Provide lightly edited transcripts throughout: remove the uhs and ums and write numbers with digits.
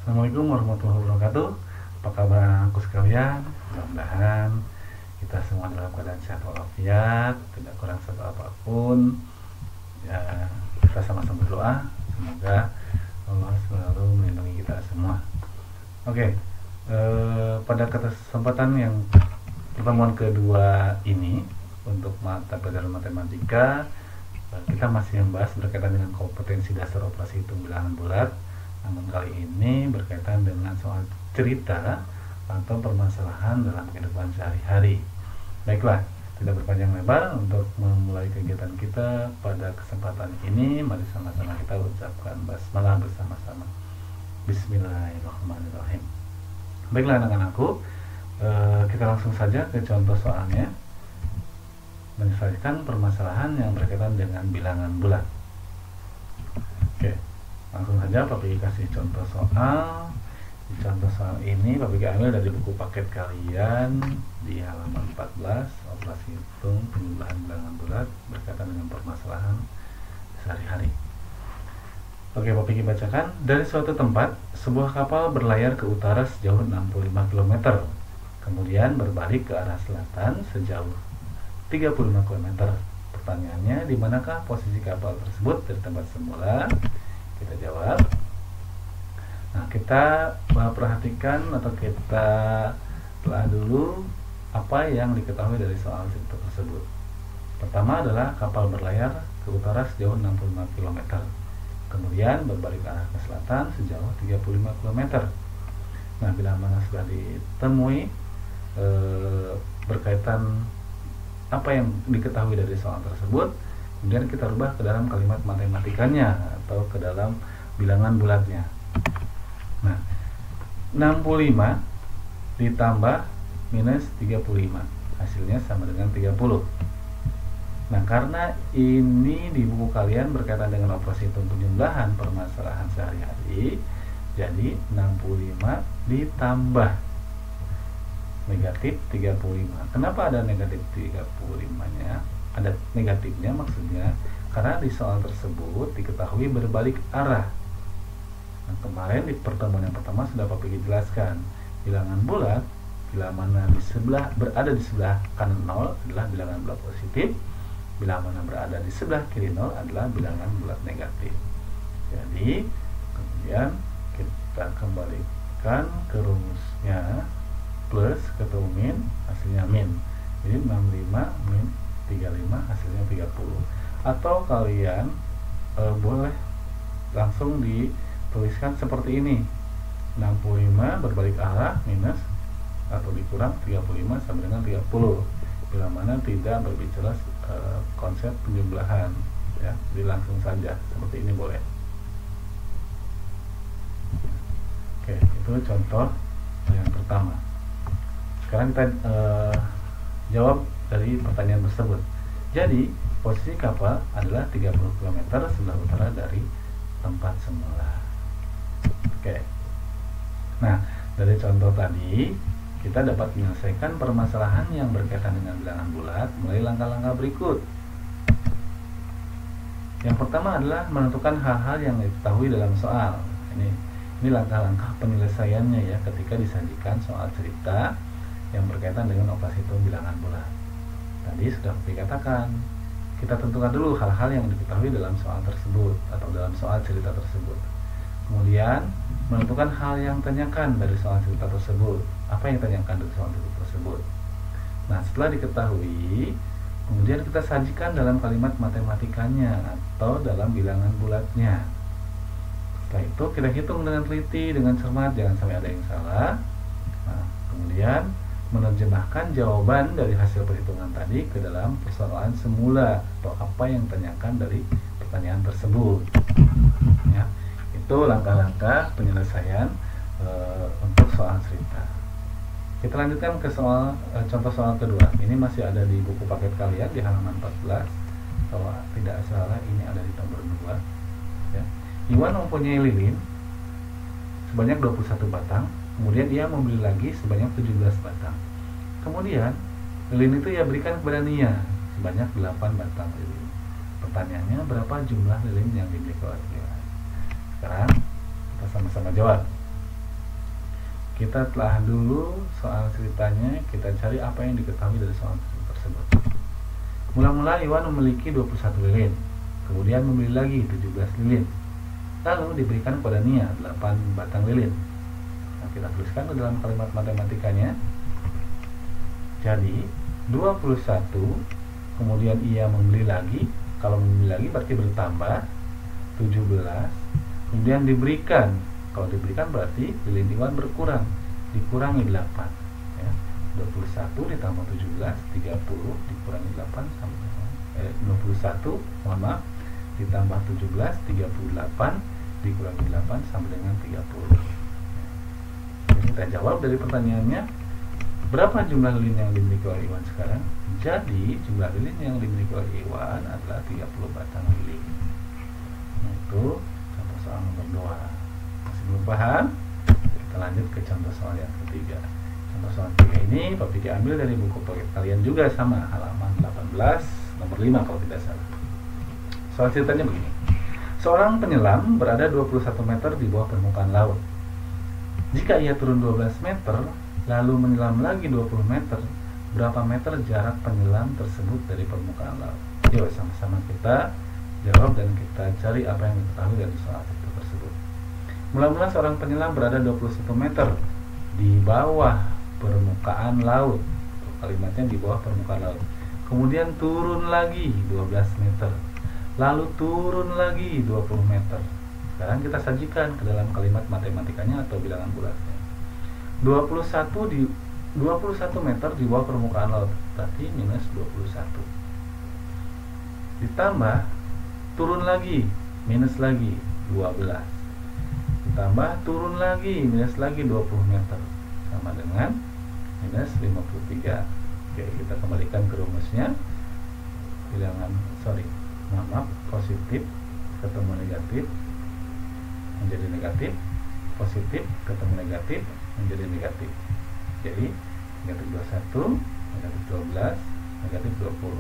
Assalamualaikum warahmatullahi wabarakatuh. Apa kabar anakku sekalian? Mudah-mudahan kita semua dalam keadaan sehat walafiat, tidak kurang satu apapun. Ya, kita sama-sama berdoa semoga Allah selalu melindungi kita semua. Oke, pada kesempatan yang pertemuan kedua ini untuk mata pelajaran matematika, kita masih membahas berkaitan dengan kompetensi dasar operasi hitung bilangan bulat. Namun kali ini berkaitan dengan soal cerita atau permasalahan dalam kehidupan sehari-hari. Baiklah, tidak berpanjang lebar, untuk memulai kegiatan kita pada kesempatan ini, mari sama-sama kita ucapkan basmalah bersama-sama. Bismillahirrahmanirrahim. Baiklah anak-anakku, kita langsung saja ke contoh soalnya. Menyelesaikan permasalahan yang berkaitan dengan bilangan bulat. Oke, langsung saja Papi kasih contoh soal. Di contoh soal ini Papi ambil dari buku paket kalian di halaman 14, operasi hitung penjumlahan bilangan bulat berkaitan dengan permasalahan sehari-hari. Oke, Papi bacakan. Dari suatu tempat, sebuah kapal berlayar ke utara sejauh 65 km, kemudian berbalik ke arah selatan sejauh 35 km. Pertanyaannya, di manakah posisi kapal tersebut dari tempat semula? Kita jawab. Nah, kita perhatikan atau kita telah dulu apa yang diketahui dari soal cerita tersebut. Pertama adalah kapal berlayar ke utara sejauh 65 km, kemudian berbalik arah ke selatan sejauh 35 km. Nah, bila mana sudah ditemui berkaitan apa yang diketahui dari soal tersebut, kemudian kita rubah ke dalam kalimat matematikanya atau ke dalam bilangan bulatnya. Nah, 65 ditambah minus 35, hasilnya sama dengan 30. Nah, karena ini di buku kalian berkaitan dengan operasi hitung penjumlahan permasalahan sehari-hari, jadi 65 ditambah negatif 35. Kenapa ada negatif 35-nya? Ada negatifnya maksudnya karena di soal tersebut diketahui berbalik arah. Nah, kemarin di pertemuan yang pertama sudah Papi jelaskan, bilangan bulat bila mana berada di sebelah kanan 0 adalah bilangan bulat positif, bila mana berada di sebelah kiri 0 adalah bilangan bulat negatif. Jadi kemudian kita kembalikan ke rumusnya, plus ketemu min, hasilnya min. Jadi 65 min 35 hasilnya 30. Atau kalian boleh langsung dituliskan seperti ini, 65 berbalik arah minus atau dikurang 35 sama dengan 30, bila mana tidak berbicara konsep penjumlahan ya. Jadi langsung saja seperti ini boleh. Oke, itu contoh yang pertama. Sekarang kita jawab dari pertanyaan tersebut. Jadi, posisi kapal adalah 30 km sebelah utara dari tempat semula. Oke. Nah, dari contoh tadi, kita dapat menyelesaikan permasalahan yang berkaitan dengan bilangan bulat melalui langkah-langkah berikut. Yang pertama adalah menentukan hal-hal yang diketahui dalam soal. Ini langkah-langkah penyelesaiannya ya ketika disajikan soal cerita yang berkaitan dengan operasi hitung bilangan bulat. Tadi sudah dikatakan, kita tentukan dulu hal-hal yang diketahui dalam soal tersebut atau dalam soal cerita tersebut. Kemudian menentukan hal yang tanyakan dari soal cerita tersebut. Apa yang tanyakan dari soal cerita tersebut? Nah, setelah diketahui, kemudian kita sajikan dalam kalimat matematikanya atau dalam bilangan bulatnya. Setelah itu kita hitung dengan teliti, dengan cermat, jangan sampai ada yang salah. Nah, kemudian menerjemahkan jawaban dari hasil perhitungan tadi ke dalam persoalan semula atau apa yang ditanyakan dari pertanyaan tersebut ya. Itu langkah-langkah penyelesaian untuk soal cerita. Kita lanjutkan ke soal contoh soal kedua. Ini masih ada di buku paket kalian di halaman 14. Kalau tidak salah ini ada di nomor 2 ya. Iwan mempunyai lilin sebanyak 21 batang. Kemudian ia membeli lagi sebanyak 17 batang. Kemudian lilin itu ia berikan kepada Nia sebanyak 8 batang lilin. Pertanyaannya, berapa jumlah lilin yang dimiliki oleh Nia? Sekarang kita sama-sama jawab. Kita telah dulu soal ceritanya, kita cari apa yang diketahui dari soal tersebut. Mula-mula Iwan memiliki 21 lilin, kemudian membeli lagi 17 lilin. Lalu diberikan kepada Nia 8 batang lilin. Nah, kita tuliskan ke dalam kalimat matematikanya. Jadi 21, kemudian ia membeli lagi. Kalau membeli lagi berarti bertambah 17, kemudian diberikan. Kalau diberikan berarti lilin Iwan berkurang, dikurangi 8 ya. 21 ditambah 17, 30, dikurangi 8 sama 21, mohon maaf, ditambah 17, 38, dikurangi 8 sama dengan 30. Jadi kita jawab dari pertanyaannya, berapa jumlah lilin yang dimiliki oleh Iwan sekarang? Jadi jumlah lilin yang dimiliki oleh Iwan adalah 30 batang lilin. Nah, itu contoh soal nomor 2. Masih belum paham? Kita lanjut ke contoh soal yang ketiga. Contoh soal ketiga ini Pak Piki ambil dari buku paket kalian juga, sama halaman 18 nomor 5 kalau tidak salah. Soal ceritanya begini. Seorang penyelam berada 21 meter di bawah permukaan laut. Jika ia turun 12 meter lalu menyelam lagi 20 meter, berapa meter jarak penyelam tersebut dari permukaan laut? Yuk sama-sama kita jawab dan kita cari apa yang diketahui dari soal tersebut. Mula-mula seorang penyelam berada 21 meter di bawah permukaan laut. Kalimatnya di bawah permukaan laut. Kemudian turun lagi 12 meter. Lalu turun lagi 20 meter. Sekarang kita sajikan ke dalam kalimat matematikanya atau bilangan bulatnya. 21 meter di bawah permukaan laut, berarti minus 21. Ditambah turun lagi, minus lagi 12. Ditambah turun lagi, minus lagi 20 meter, sama dengan minus 53. Oke, kita kembalikan ke rumusnya. Bilangan, maaf, positif ketemu negatif menjadi negatif, positif ketemu negatif menjadi negatif. Jadi negatif 21, negatif 12, negatif 20.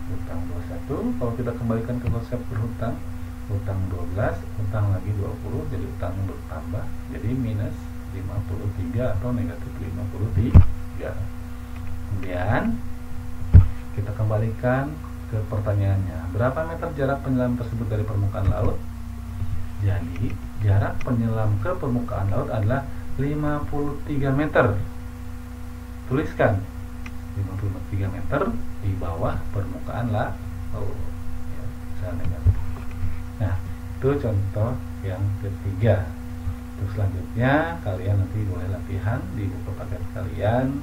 Utang 21, kalau kita kembalikan ke konsep berhutang, utang 12, utang lagi 20, jadi utang bertambah, jadi minus 53 atau negatif 53. Kemudian kita kembalikan ke pertanyaannya, berapa meter jarak penyelam tersebut dari permukaan laut? Jadi jarak penyelam ke permukaan laut adalah 53 meter. Tuliskan 53 meter di bawah permukaan laut. Ya, negatif. Nah, itu contoh yang ketiga. Untuk selanjutnya kalian nanti boleh latihan di buku paket kalian.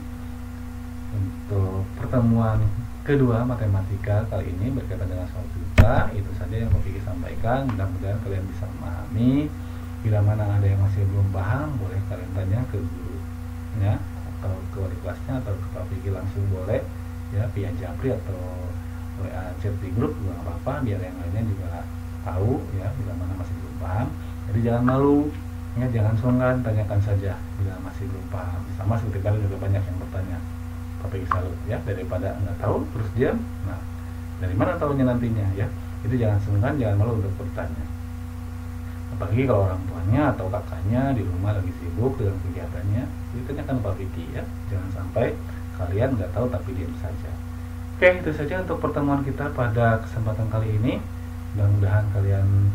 Untuk pertemuan kedua matematika kali ini berkaitan dengan soal cerita, itu saja yang mau Piki sampaikan. Mudah-mudahan kalian bisa memahami. Bila mana ada yang masih belum paham, boleh kalian tanya ke gurunya atau ke wali kelasnya atau ke Pak Piki langsung boleh ya, via Japri atau WA chat di grup juga nggak apa-apa, biar yang lainnya juga tahu ya bila mana masih belum paham. Jadi jangan malu ya, jangan sungkan, tanyakan saja bila masih belum paham. Sama seperti kalian juga banyak yang bertanya, Piki salut ya, daripada nggak tahu terus diam. Nah, dari mana tahunya nantinya ya? Jadi jangan sungkan, jangan malu untuk bertanya. Apalagi kalau orang tuanya atau kakaknya di rumah lagi sibuk dengan kegiatannya, ditanyakan Pak Piki ya. Jangan sampai kalian nggak tahu tapi diam saja. Oke, itu saja untuk pertemuan kita pada kesempatan kali ini. Mudah-mudahan kalian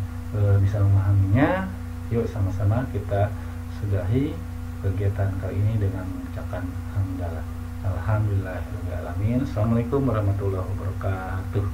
bisa memahaminya. Yuk sama-sama kita sudahi kegiatan kali ini dengan mengucapkan hamdalah. Alhamdulillahirabbil alamin. Assalamualaikum warahmatullahi wabarakatuh.